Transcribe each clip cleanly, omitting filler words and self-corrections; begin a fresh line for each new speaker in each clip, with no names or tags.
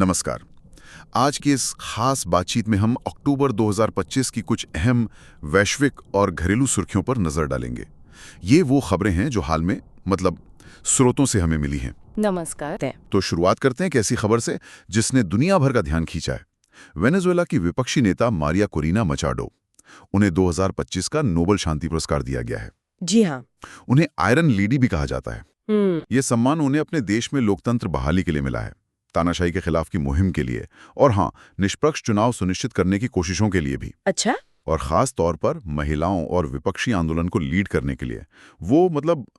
नमस्कार। आज की इस खास बातचीत में हम अक्टूबर 2025 की कुछ अहम वैश्विक और घरेलू सुर्खियों पर नजर डालेंगे। ये वो खबरें हैं जो हाल में स्रोतों से हमें मिली हैं।
नमस्कार।
तो शुरुआत करते हैं एक ऐसी खबर से जिसने दुनिया भर का ध्यान खींचा है। वेनेजुएला की विपक्षी नेता मारिया कोरिना मचाडो, उन्हें 2025 का नोबेल शांति पुरस्कार दिया गया है।
जी हाँ।
उन्हें आयरन लेडी भी कहा जाता है। ये सम्मान उन्हें अपने देश में लोकतंत्र बहाली के लिए मिला है, तानाशाही के खिलाफ की मुहिम के लिए और हाँ, निष्पक्ष चुनाव सुनिश्चित करने की कोशिशों के लिए भी।
अच्छा।
और खास तौर पर महिलाओं और विपक्षी आंदोलन को लीड करने के लिए वो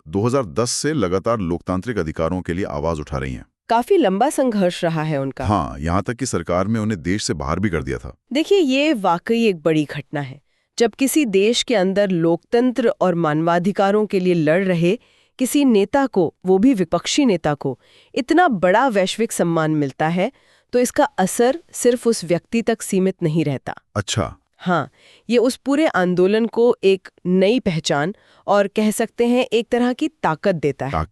2010 से लगातार लोकतांत्रिक अधिकारों के लिए आवाज उठा रही हैं।
काफी लंबा संघर्ष रहा है उनका।
हाँ, यहाँ तक कि सरकार में उन्हें देश से बाहर भी कर दिया था।
देखिए, ये वाकई एक बड़ी घटना है जब किसी देश के अंदर लोकतंत्र और मानवाधिकारों के लिए लड़ रहे किसी नेता को, वो भी विपक्षी नेता को, इतना बड़ा वैश्विक सम्मान मिलता है तो इसका असर सिर्फ उस व्यक्ति तक सीमित नहीं रहता।
अच्छा।
हाँ, ये उस पूरे आंदोलन को एक नई पहचान और कह सकते हैं एक तरह की ताकत देता है।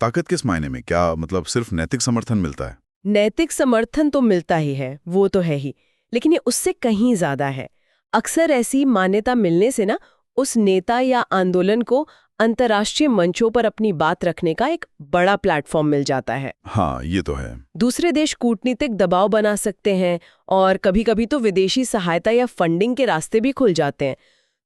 ताकत किस मायने में? क्या सिर्फ नैतिक समर्थन मिलता है?
नैतिक समर्थन तो मिलता ही है, वो तो है ही, लेकिन ये उससे कहीं ज्यादा है। अक्सर ऐसी मान्यता मिलने से ना उस नेता या आंदोलन को अंतर्राष्ट्रीय मंचों पर अपनी बात रखने का एक बड़ा प्लेटफॉर्म मिल जाता है।
हाँ, ये तो है।
दूसरे देश कूटनीतिक दबाव बना सकते हैं और कभी-कभी तो विदेशी सहायता या फंडिंग के रास्ते भी खुल जाते हैं।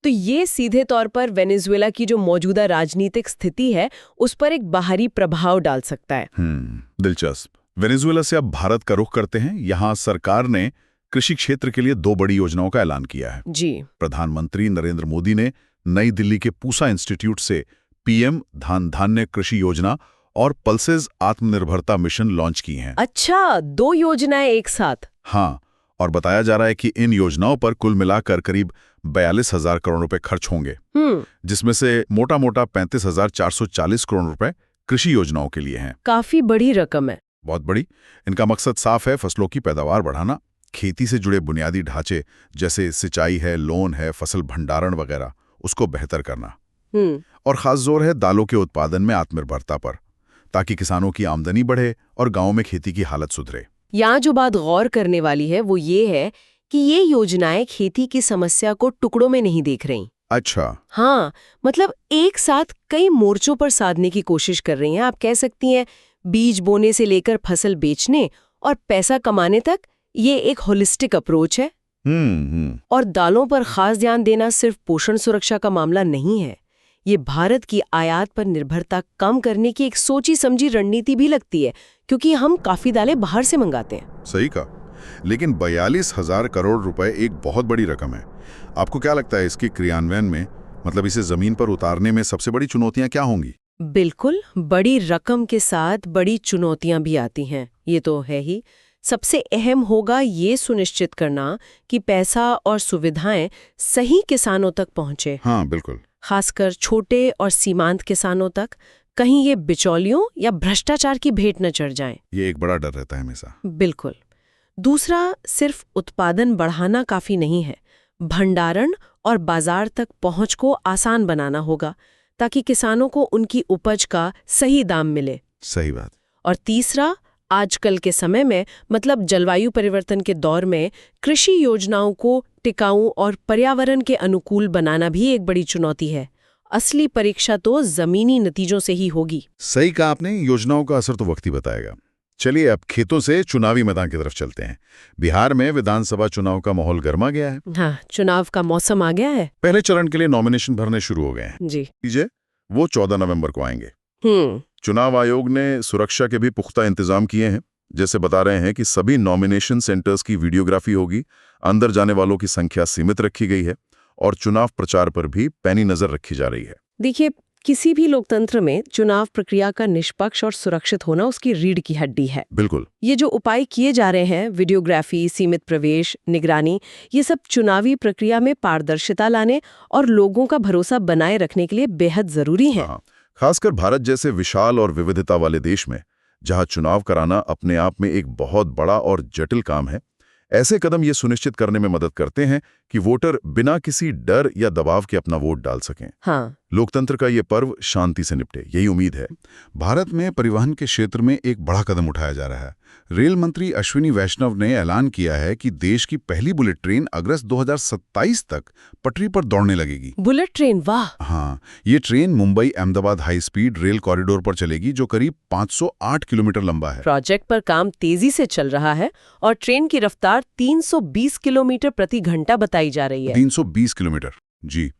तो ये सीधे तौर पर वेनेजुएला की जो मौजूदा राजनीतिक स्थिति है उस पर एक बाहरी प्रभाव डाल सकता है।
दिलचस्प। वेनेजुएला से अब भारत का रुख करते हैं। यहाँ सरकार ने कृषि क्षेत्र के लिए 2 बड़ी योजनाओं का ऐलान किया है।
जी।
प्रधानमंत्री नरेंद्र मोदी ने नई दिल्ली के पूसा इंस्टीट्यूट से पीएम धान्य कृषि योजना और पल्सेस आत्मनिर्भरता मिशन लॉन्च की हैं।
अच्छा, 2 योजनाएं एक साथ।
हाँ, और बताया जा रहा है कि इन योजनाओं पर कुल मिलाकर करीब 42,000 करोड़ रुपए खर्च होंगे, जिसमें से मोटा-मोटा 35,440 करोड़ रुपए कृषि योजनाओं के लिए हैं।
काफी बड़ी रकम है।
बहुत बड़ी। इनका मकसद साफ है, फसलों की पैदावार बढ़ाना, खेती से जुड़े बुनियादी ढांचे जैसे सिंचाई है, लोन है, फसल भंडारण वगैरह, उसको बेहतर करना। और खास जोर है दालों के उत्पादन में आत्मनिर्भरता पर, ताकि किसानों की आमदनी बढ़े और गांवों में खेती की हालत सुधरे।
यहाँ जो बात गौर करने वाली है वो ये है कि ये योजनाएं खेती की समस्या को टुकड़ों में नहीं देख रही।
अच्छा।
हाँ, मतलब एक साथ कई मोर्चों पर साधने की कोशिश कर रही हैं। आप कह सकती हैं बीज बोने से लेकर फसल बेचने और पैसा कमाने तक ये एक होलिस्टिक अप्रोच है। और दालों पर खास ध्यान देना सिर्फ पोषण सुरक्षा का मामला नहीं है, ये भारत की आयात पर निर्भरता कम करने की एक सोची समझी रणनीति भी लगती है, क्योंकि हम काफी दालें बाहर से मंगाते हैं।
सही कहा। लेकिन 42,000 करोड़ रुपए एक बहुत बड़ी रकम है। आपको क्या लगता है इसके क्रियान्वयन में, इसे जमीन पर उतारने में सबसे बड़ी चुनौतियां क्या होंगी?
बिल्कुल, बड़ी रकम के साथ बड़ी चुनौतियां भी आती हैं, ये तो है ही। सबसे अहम होगा ये सुनिश्चित करना कि पैसा और सुविधाएं सही किसानों तक पहुंचे।
हाँ, बिल्कुल।
खासकर छोटे और सीमांत किसानों तक, कहीं ये बिचौलियों या भ्रष्टाचार की भेंट न चढ़ जाएं।
ये एक बड़ा डर रहता है हमेशा।
बिल्कुल। दूसरा, सिर्फ उत्पादन बढ़ाना काफी नहीं है, भंडारण और बाजार तक पहुंच को आसान बनाना होगा ताकि किसानों को उनकी उपज का सही दाम मिले।
सही बात।
और तीसरा, आजकल के समय में जलवायु परिवर्तन के दौर में कृषि योजनाओं को टिकाऊ और पर्यावरण के अनुकूल बनाना भी एक बड़ी चुनौती है। असली परीक्षा तो जमीनी नतीजों से ही होगी।
सही कहा आपने, योजनाओं का असर तो वक्त ही बताएगा। चलिए अब खेतों से चुनावी मैदान की तरफ चलते हैं। बिहार में विधानसभा चुनाव का माहौल गर्मा गया है।
हाँ, चुनाव का मौसम आ गया है।
पहले चरण के लिए नॉमिनेशन भरने शुरू हो गए हैं।
जी।
वो 14 नवंबर को आएंगे। चुनाव आयोग ने सुरक्षा के भी पुख्ता इंतजाम किए हैं। जैसे बता रहे हैं कि सभी नॉमिनेशन सेंटर्स की वीडियोग्राफी होगी, अंदर जाने वालों की संख्या सीमित रखी गई है और चुनाव प्रचार पर भी पैनी नजर रखी जा रही है।
देखिए, किसी भी लोकतंत्र में चुनाव प्रक्रिया का निष्पक्ष और सुरक्षित होना उसकी रीढ़ की हड्डी है।
बिल्कुल।
ये जो उपाय किए जा रहे हैं, वीडियोग्राफी, सीमित प्रवेश, निगरानी, ये सब चुनावी प्रक्रिया में पारदर्शिता लाने और लोगों का भरोसा बनाए रखने के लिए बेहद जरूरी है।
खासकर भारत जैसे विशाल और विविधता वाले देश में, जहां चुनाव कराना अपने आप में एक बहुत बड़ा और जटिल काम है, ऐसे कदम ये सुनिश्चित करने में मदद करते हैं कि वोटर बिना किसी डर या दबाव के अपना वोट डाल सकें।
हाँ,
लोकतंत्र का ये पर्व शांति से निपटे, यही उम्मीद है। भारत में परिवहन के क्षेत्र में एक बड़ा कदम उठाया जा रहा है। रेल मंत्री अश्विनी वैष्णव ने ऐलान किया है कि देश की पहली बुलेट ट्रेन अगस्त 2027 तक पटरी पर दौड़ने लगेगी।
बुलेट ट्रेन, वाह!
हाँ, ये train Mumbai Ahmedabad high speed rail corridor पर चलेगी, जो करीब 508 किलोमीटर लंबा है।
प्रोजेक्ट पर काम तेजी से चल रहा है और ट्रेन की रफ्तार 320 किलोमीटर प्रति घंटा बताई जा रही है।
320 किलोमीटर, जी।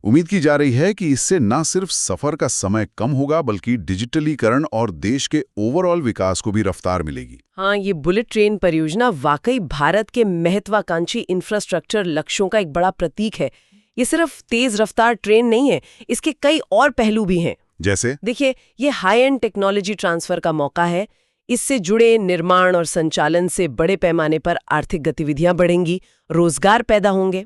उम्मीद की जा रही है कि इससे न सिर्फ सफर का समय कम होगा, बल्कि डिजिटलीकरण और देश के ओवरऑल विकास को भी रफ्तार मिलेगी।
हाँ, ये बुलेट ट्रेन परियोजना वाकई भारत के महत्वाकांक्षी इंफ्रास्ट्रक्चर लक्ष्यों का एक बड़ा प्रतीक है। ये सिर्फ तेज रफ्तार ट्रेन नहीं है, इसके कई और पहलू भी हैं।
जैसे
देखिए, ये हाई एंड टेक्नोलॉजी ट्रांसफर का मौका है। इससे जुड़े निर्माण और संचालन से बड़े पैमाने पर आर्थिक गतिविधियां बढ़ेंगी, रोजगार पैदा होंगे,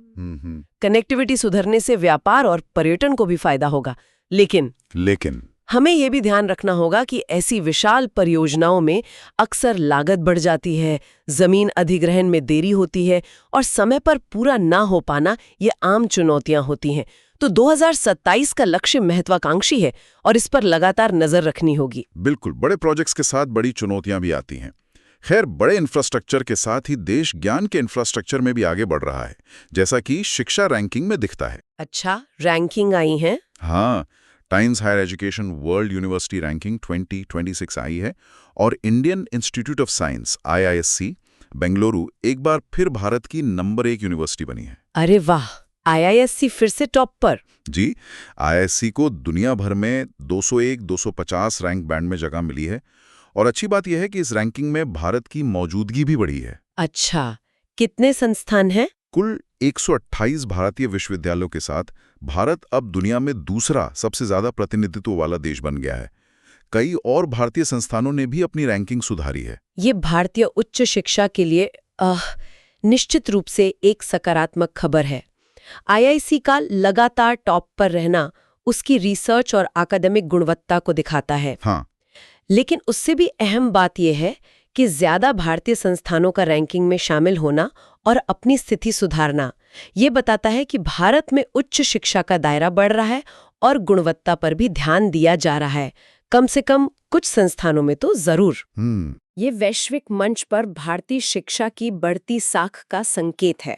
कनेक्टिविटी सुधरने से व्यापार और पर्यटन को भी फायदा होगा। लेकिन हमें यह भी ध्यान रखना होगा कि ऐसी विशाल परियोजनाओं में अक्सर लागत बढ़ जाती है, जमीन अधिग्रहण में देरी होती है और समय पर पूरा ना हो पाना ये आम चुनौतियां होती हैं। तो 2027 का लक्ष्य महत्वाकांक्षी है और इस पर लगातार नजर रखनी होगी।
बिल्कुल, बड़े प्रोजेक्ट्स के साथ बड़ी चुनौतियां भी आती हैं। खैर, बड़े इंफ्रास्ट्रक्चर के साथ ही देश ज्ञान के इंफ्रास्ट्रक्चर में भी आगे बढ़ रहा है, जैसा कि शिक्षा रैंकिंग में दिखता है।
अच्छा, रैंकिंग आई है?
हाँ, Times Higher Education World University Ranking 2026 आई है और Indian Institute of Science IISc Bengaluru एक बार फिर भारत की नंबर 1 यूनिवर्सिटी बनी है।
अरे वाह, IISc फिर से टॉप पर?
जी, IISc को दुनिया भर में 201-250 रैंक बैंड में जगह मिली है और अच्छी बात यह है कि इस रैंकिंग में भारत की मौजूदगी भी बढ़ी है।
अच्छा, कितने संस्थान हैं?
कुल 128 भारतीय विश्वविद्यालयों के साथ भारत अब दुनिया में दूसरा सबसे ज्यादा प्रतिनिधित्व वाला देश बन गया है। कई और भारतीय संस्थानों ने भी अपनी रैंकिंग सुधारी है।
ये भारतीय उच्च शिक्षा के लिए निश्चित रूप से एक सकारात्मक खबर है। IISc का लगातार टॉप पर रहना उसकी रिसर्च और एकेडमिक गुणवत्ता को दिखाता है।
हाँ।
लेकिन उससे भी अहम बात यह है कि ज्यादा भारतीय संस्थानों का रैंकिंग में शामिल होना और अपनी स्थिति सुधारना ये बताता है कि भारत में उच्च शिक्षा का दायरा बढ़ रहा है और गुणवत्ता पर भी ध्यान दिया जा रहा है, कम से कम कुछ संस्थानों में तो जरूर। ये वैश्विक मंच पर भारतीय शिक्षा की बढ़ती साख का संकेत है।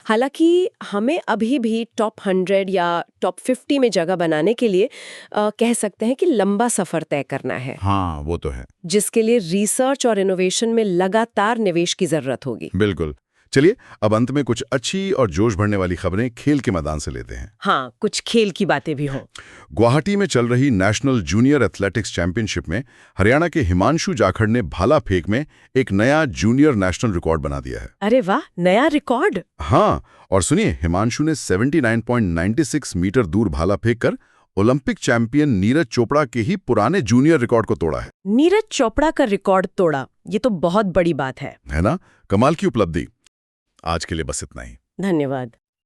हालांकि हमें अभी भी टॉप 100 या टॉप 50 में जगह बनाने के लिए कह सकते हैं कि लंबा सफर तय करना है।
हाँ, वो तो है,
जिसके लिए रिसर्च और इनोवेशन में लगातार निवेश की जरूरत होगी।
बिल्कुल। चलिए, अब अंत में कुछ अच्छी और जोश भरने वाली खबरें खेल के मैदान से लेते हैं।
हाँ, कुछ खेल की बातें भी हों।
गुवाहाटी में चल रही नेशनल जूनियर एथलेटिक्स चैंपियनशिप में हरियाणा के हिमांशु जाखड़ ने भाला फेंक में एक नया जूनियर नेशनल रिकॉर्ड बना दिया है।
अरे वाह, नया रिकॉर्ड?
हाँ, और सुनिए, हिमांशु ने 79.96 मीटर दूर भाला फेंककर ओलंपिक चैंपियन नीरज चोपड़ा के ही पुराने जूनियर रिकॉर्ड को तोड़ा है।
नीरज चोपड़ा का रिकॉर्ड तोड़ा, ये तो बहुत बड़ी बात है
ना? कमाल की उपलब्धि। आज के लिए बस इतना ही।
धन्यवाद।